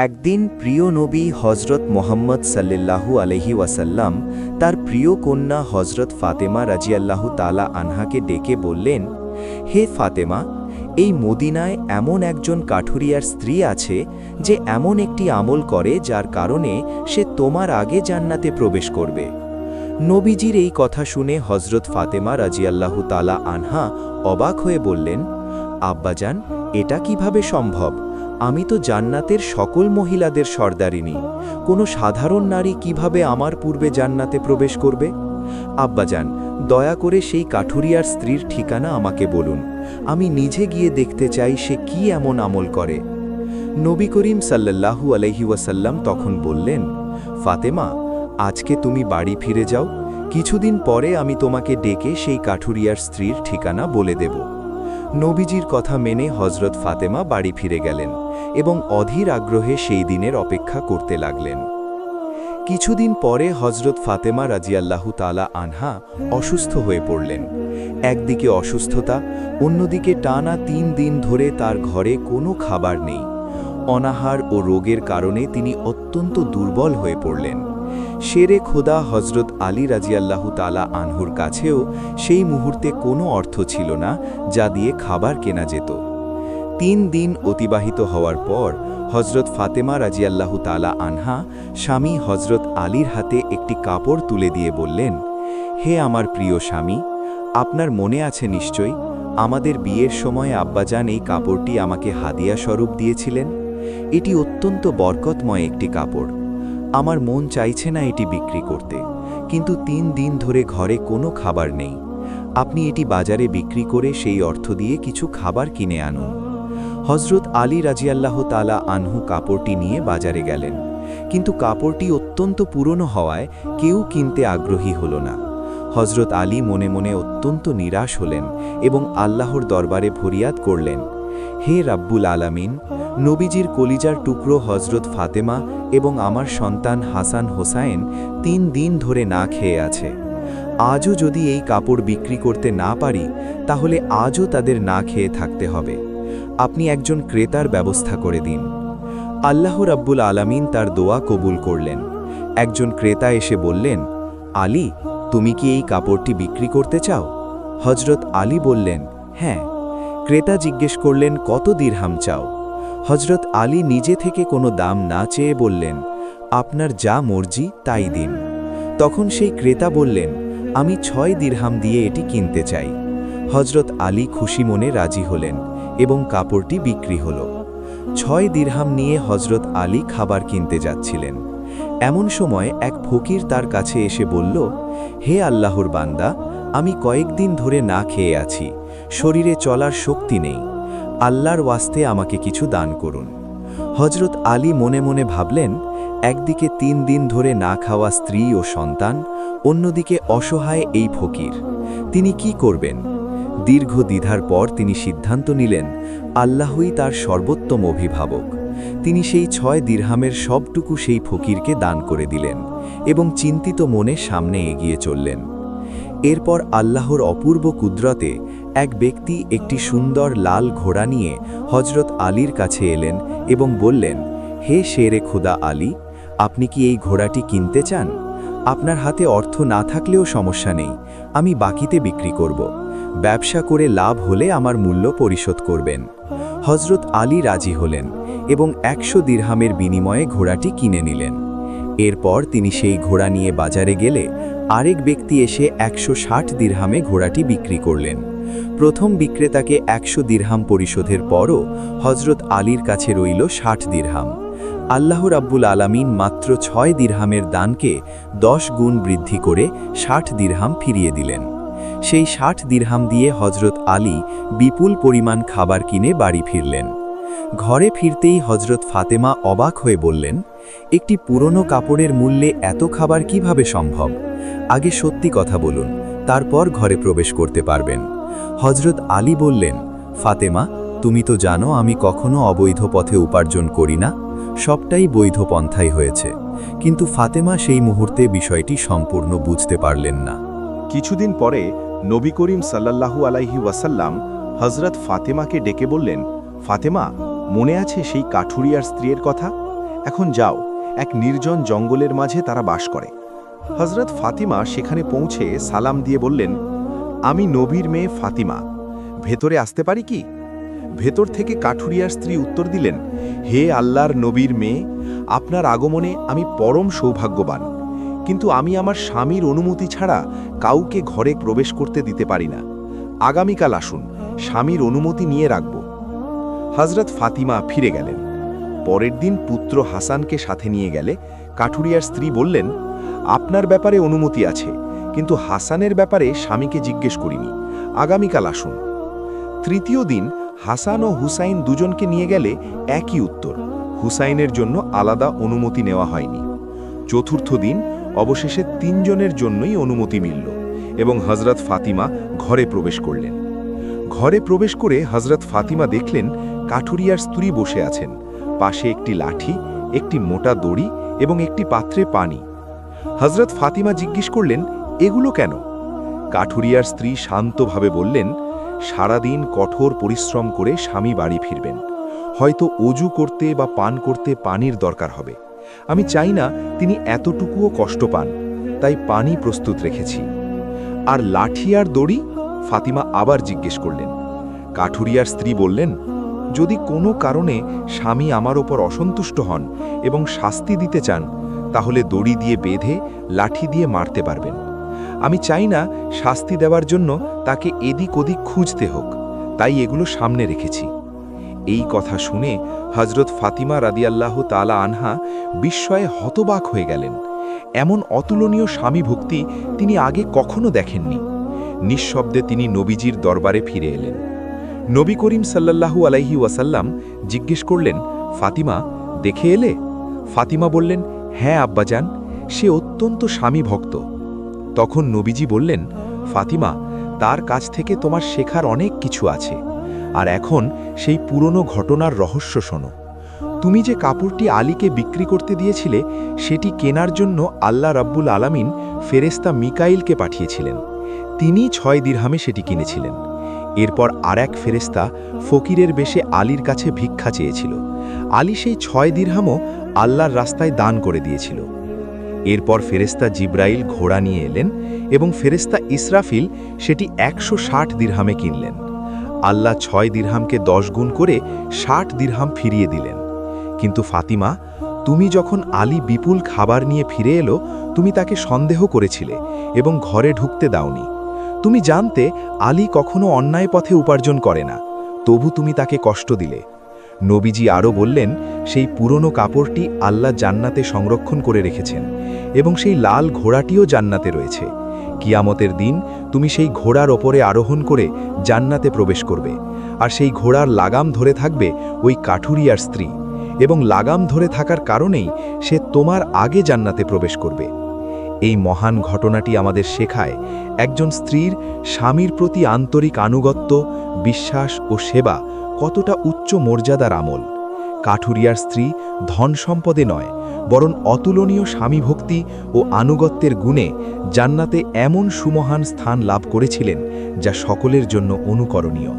একদিন প্রিয় নবী হজরত মোহাম্মদ সাল্লাল্লাহু আলাইহি ওয়াসাল্লাম তার প্রিয় কন্যা হজরত ফাতেমা রাজিয়াল্লাহু তাআলা আনহাকে ডেকে বললেন, হে ফাতেমা, এই মদিনায় এমন একজন কাঠুরিয়ার স্ত্রী আছে যে এমন একটি আমল করে যার কারণে সে তোমার আগে জান্নাতে প্রবেশ করবে। নবীজির এই কথা শুনে হজরত ফাতেমা রাজিয়াল্লাহু তাআলা আনহা অবাক হয়ে বললেন, আব্বাজান, এটা কিভাবে সম্ভব? আমি তো জান্নাতের সকল মহিলাদের সর্দারিনী, কোনো সাধারণ নারী কিভাবে আমার পূর্বে জান্নাতে প্রবেশ করবে? আব্বাজান, দয়া করে সেই কাঠুরিয়ার স্ত্রীর ঠিকানা আমাকে বলুন, আমি নিজে গিয়ে দেখতে চাই সে কি এমন আমল করে। নবী করিম সাল্লাল্লাহু আলাইহি ওয়াসাল্লাম তখন বললেন, ফাতেমা, আজকে তুমি বাড়ি ফিরে যাও, কিছুদিন পরে আমি তোমাকে ডেকে সেই কাঠুরিয়ার স্ত্রীর ঠিকানা বলে দেব। নবীজির কথা মেনে হজরত ফাতেমা বাড়ি ফিরে গেলেন এবং অধীর আগ্রহে সেই দিনের অপেক্ষা করতে লাগলেন। কিছুদিন পরে হজরত ফাতেমা রাজিয়াল্লাহু তাআলা আনহা অসুস্থ হয়ে পড়লেন। একদিকে অসুস্থতা, অন্যদিকে টানা ৩ দিন ধরে তার ঘরে কোনো খাবার নেই। অনাহার ও রোগের কারণে তিনি অত্যন্ত দুর্বল হয়ে পড়লেন। শেরে খোদা হজরত আলী রাজিয়াল্লাহু তাআলা আনহুর কাছেও সেই মুহূর্তে কোনো অর্থ ছিল না যা দিয়ে খাবার কেনা যেত। ৩ দিন অতিবাহিত হওয়ার পর হজরত ফাতেমা রাজিয়াল্লাহু তাআলা আনহা স্বামী হজরত আলীর হাতে একটি কাপড় তুলে দিয়ে বললেন, হে আমার প্রিয় স্বামী, আপনার মনে আছে নিশ্চয়ই আমাদের বিয়ের সময় আব্বাজান এই কাপড়টি আমাকে হাদিয়া স্বরূপ দিয়েছিলেন। এটি অত্যন্ত বরকতময় একটি কাপড়। আমার মন চাইছে না এটি বিক্রি করতে, কিন্তু ৩ দিন ধরে ঘরে কোনো খাবার নেই। আপনি এটি বাজারে বিক্রি করে সেই অর্থ দিয়ে কিছু খাবার কিনে আনুন। হজরত আলী রাজিয়াল্লাহু তাআলা আনহু কাপড়টি নিয়ে বাজারে গেলেন, কিন্তু কাপড়টি অত্যন্ত পুরনো হওয়ায় কেউ কিনতে আগ্রহী হল না। হজরত আলী মনে মনে অত্যন্ত নিরাশ হলেন এবং আল্লাহর দরবারে ফরিয়াদ করলেন, হে রাব্বুল আলামিন, নবীজির কলিজার টুকরো হজরত ফাতেমা এবং আমার সন্তান হাসান হোসাইন ৩ দিন ধরে না খেয়ে আছে। আজও যদি এই কাপড় বিক্রি করতে না পারি, তাহলে আজও তাদের না খেয়ে থাকতে হবে। আপনি একজন ক্রেতার ব্যবস্থা করে দিন। আল্লাহ রাব্বুল আলামিন তার দোয়া কবুল করলেন। একজন ক্রেতা এসে বললেন, আলী, তুমি কি এই কাপড়টি বিক্রি করতে চাও? হজরত আলী বললেন, হ্যাঁ। ক্রেতা জিজ্ঞেস করলেন, কত দিরহাম চাও? হজরত আলী নিজে থেকে কোনো দাম না চেয়ে বললেন, আপনার যা মর্জি তাই দিন। তখন সেই ক্রেতা বললেন, আমি ৬ দিরহাম দিয়ে এটি কিনতে চাই। হজরত আলী খুশি মনে রাজি হলেন এবং কাপড়টি বিক্রি হল। ৬ দিরহাম নিয়ে হজরত আলী খাবার কিনতে যাচ্ছিলেন। এমন সময় এক ফকির তার কাছে এসে বলল, হে আল্লাহর বান্দা, আমি কয়েকদিন ধরে না খেয়ে আছি, শরীরে চলার শক্তি নেই, আল্লাহর ওয়াস্তে আমাকে কিছু দান করুন। হজরত আলী মনে মনে ভাবলেন, একদিকে ৩ দিন ধরে না খাওয়া স্ত্রী ও সন্তান, অন্যদিকে অসহায় এই ফকির, তিনি কি করবেন? দীর্ঘ দ্বিধার পর তিনি সিদ্ধান্ত নিলেন, আল্লাহই তার সর্বোত্তম অভিভাবক। তিনি সেই ৬ দিরহামের সবটুকু সেই ফকিরকে দান করে দিলেন এবং চিন্তিত মনে সামনে এগিয়ে চললেন। এরপর আল্লাহর অপূর্ব কুদরতে এক ব্যক্তি একটি সুন্দর লাল ঘোড়া নিয়ে হজরত আলীর কাছে এলেন এবং বললেন, হে শেরে খোদা আলী, আপনি কি এই ঘোড়াটি কিনতে চান? আপনার হাতে অর্থ না থাকলেও সমস্যা নেই, আমি বাকিতে বিক্রি করব। ব্যবসা করে লাভ হলে আমার মূল্য পরিশোধ করবেন। হজরত আলী রাজি হলেন এবং ১০০ দিরহামের বিনিময়ে ঘোড়াটি কিনে নিলেন। এরপর তিনি সেই ঘোড়া নিয়ে বাজারে গেলে আরেক ব্যক্তি এসে ১৬০ দিরহামে ঘোড়াটি বিক্রি করলেন। প্রথম বিক্রেতাকে ১০০ দিরহাম পরিশোধের পরও হজরত আলীর কাছে রইল ৬০ দিরহাম। আল্লাহ রাব্বুল আলামিন মাত্র ৬ দিরহামের দানকে ১০ গুণ বৃদ্ধি করে ৬০ দিরহাম ফিরিয়ে দিলেন। সেই ৬০ দিরহাম দিয়ে হজরত আলী বিপুল পরিমাণ খাবার কিনে বাড়ি ফিরলেন। ঘরে ফিরতেই হজরত ফাতেমা অবাক হয়ে বললেন, একটি পুরনো কাপড়ের মূল্যে এত খাবার কিভাবে সম্ভব? আগে সত্যি কথা বলুন, তারপর ঘরে প্রবেশ করতে পারবেন। হজরত আলী বললেন, ফাতেমা, তুমি তো জানো আমি কখনো অবৈধ পথে উপার্জন করি না, সবটাই বৈধ পন্থাই হয়েছে। কিন্তু ফাতেমা সেই মুহূর্তে বিষয়টি সম্পূর্ণ বুঝতে পারলেন না। কিছুদিন পরে নবী করিম সাল্লাল্লাহু আলাইহি ওয়াসাল্লাম হজরত ফাতেমাকে ডেকে বললেন, ফাতেমা, মনে আছে সেই কাঠুরিয়ার স্ত্রীর কথা? এখন যাও, এক নির্জন জঙ্গলের মাঝে তারা বাস করে। হযরত ফাতিমা সেখানে পৌঁছে সালাম দিয়ে বললেন, আমি নবীর মেয়ে ফাতিমা, ভেতরে আসতে পারি কি? ভেতর থেকে কাঠুরিয়ার স্ত্রী উত্তর দিলেন, হে আল্লাহর নবীর মেয়ে, আপনার আগমনে আমি পরম সৌভাগ্যবান, কিন্তু আমি আমার স্বামীর অনুমতি ছাড়া কাউকে ঘরে প্রবেশ করতে দিতে পারি না। আগামীকাল আসুন, স্বামীর অনুমতি নিয়ে রাখব। হযরত ফাতিমা ফিরে গেলেন। পরের দিন পুত্র হাসানকে সাথে নিয়ে গেলে কাঠুরিয়ার স্ত্রী বললেন, আপনার ব্যাপারে অনুমতি আছে, কিন্তু হাসানের ব্যাপারে স্বামীকে জিজ্ঞেস করিনি, আগামীকাল আসুন। তৃতীয় দিন হাসান ও হুসাইন দুজনকে নিয়ে গেলে একই উত্তর, হুসাইনের জন্য আলাদা অনুমতি নেওয়া হয়নি। চতুর্থ দিন অবশেষে তিনজনের জন্যই অনুমতি মিলল এবং হযরত ফাতিমা ঘরে প্রবেশ করলেন। ঘরে প্রবেশ করে হযরত ফাতিমা দেখলেন কাঠুরিয়ার স্ত্রী বসে আছেন, পাশে একটি লাঠি, একটি মোটা দড়ি এবং একটি পাত্রে পানি। হযরত ফাতিমা জিজ্ঞেস করলেন, এগুলো কেন? কাঠুরিয়ার স্ত্রী শান্তভাবে বললেন, সারাদিন কঠোর পরিশ্রম করে স্বামী বাড়ি ফিরবেন, হয়তো অজু করতে বা পান করতে পানির দরকার হবে। আমি চাই না তিনি এতটুকুও কষ্ট পান, তাই পানি প্রস্তুত রেখেছি। আর লাঠি আর দড়ি? ফাতিমা আবার জিজ্ঞেস করলেন। কাঠুরিয়ার স্ত্রী বললেন, যদি কোনো কারণে স্বামী আমার ওপর অসন্তুষ্ট হন এবং শাস্তি দিতে চান, তাহলে দড়ি দিয়ে বেঁধে লাঠি দিয়ে মারতে পারবেন। আমি চাই না শাস্তি দেওয়ার জন্য তাকে এদিক ওদিক খুঁজতে হোক, তাই এগুলো সামনে রেখেছি। এই কথা শুনে হযরত ফাতিমা রাদিয়াল্লাহু তাআলা আনহা বিস্ময়ে হতবাক হয়ে গেলেন। এমন অতুলনীয় স্বামী ভক্তি তিনি আগে কখনো দেখেননি। নিঃশব্দে তিনি নবীজির দরবারে ফিরে এলেন। নবী করিম সাল্লাল্লাহু আলাইহি ওয়াসাল্লাম জিজ্ঞেস করলেন, ফাতিমা, দেখে এলে? ফাতিমা বললেন, হ্যাঁ আব্বাজান, সে অত্যন্ত স্বামী ভক্ত। তখন নবীজি বললেন, ফাতিমা, তার কাছ থেকে তোমার শেখার অনেক কিছু আছে। আর এখন সেই পুরনো ঘটনার রহস্য শোনো। তুমি যে কাপড়টি আলীকে বিক্রি করতে দিয়েছিলে, সেটি কেনার জন্য আল্লাহ রাব্বুল আলামিন ফেরেশতা মিকাইলকে পাঠিয়েছিলেন। তিনি 6 দিরহামে সেটি কিনেছিলেন। এরপর আর এক ফেরেশতা ফকিরের বেশে আলীর কাছে ভিক্ষা চেয়েছিল। আলী সেই 6 দিরহামও আল্লাহর রাস্তায় দান করে দিয়েছিল। এরপর ফেরেশতা জিব্রাইল ঘোড়া নিয়ে এলেন এবং ফেরেশতা ইসরাফিল সেটি 160 দিরহামে কিনলেন। আল্লাহ 6 দিরহামকে 10 গুণ করে 60 দিরহাম ফিরিয়ে দিলেন। কিন্তু ফাতিমা, তুমি যখন আলী বিপুল খাবার নিয়ে ফিরে এলো, তুমি তাকে সন্দেহ করেছিলে এবং ঘরে ঢুকতে দাওনি। তুমি জানতে আলী কখনো অন্যায় পথে উপার্জন করে না, তবু তুমি তাকে কষ্ট দিলে। নবীজি আরও বললেন, সেই পুরনো কাপড়টি আল্লাহ জান্নাতে সংরক্ষণ করে রেখেছেন এবং সেই লাল ঘোড়াটিও জান্নাতে রয়েছে। কিয়ামতের দিন তুমি সেই ঘোড়ার ওপরে আরোহণ করে জান্নাতে প্রবেশ করবে, আর সেই ঘোড়ার লাগাম ধরে থাকবে ওই কাঠুরিয়ার স্ত্রী, এবং লাগাম ধরে থাকার কারণেই সে তোমার আগে জান্নাতে প্রবেশ করবে। এই মহান ঘটনাটি আমাদের শেখায়, একজন স্ত্রীর স্বামীর প্রতি আন্তরিক আনুগত্য, বিশ্বাস ও সেবা কতটা উচ্চ মর্যাদার আমল। কাঠুরিয়ার স্ত্রী ধন সম্পদে নয়, বরং অতুলনীয় স্বামীভক্তি ও আনুগত্যের গুণে জান্নাতে এমন সুমহান স্থান লাভ করেছিলেন, যা সকলের জন্য অনুকরণীয়।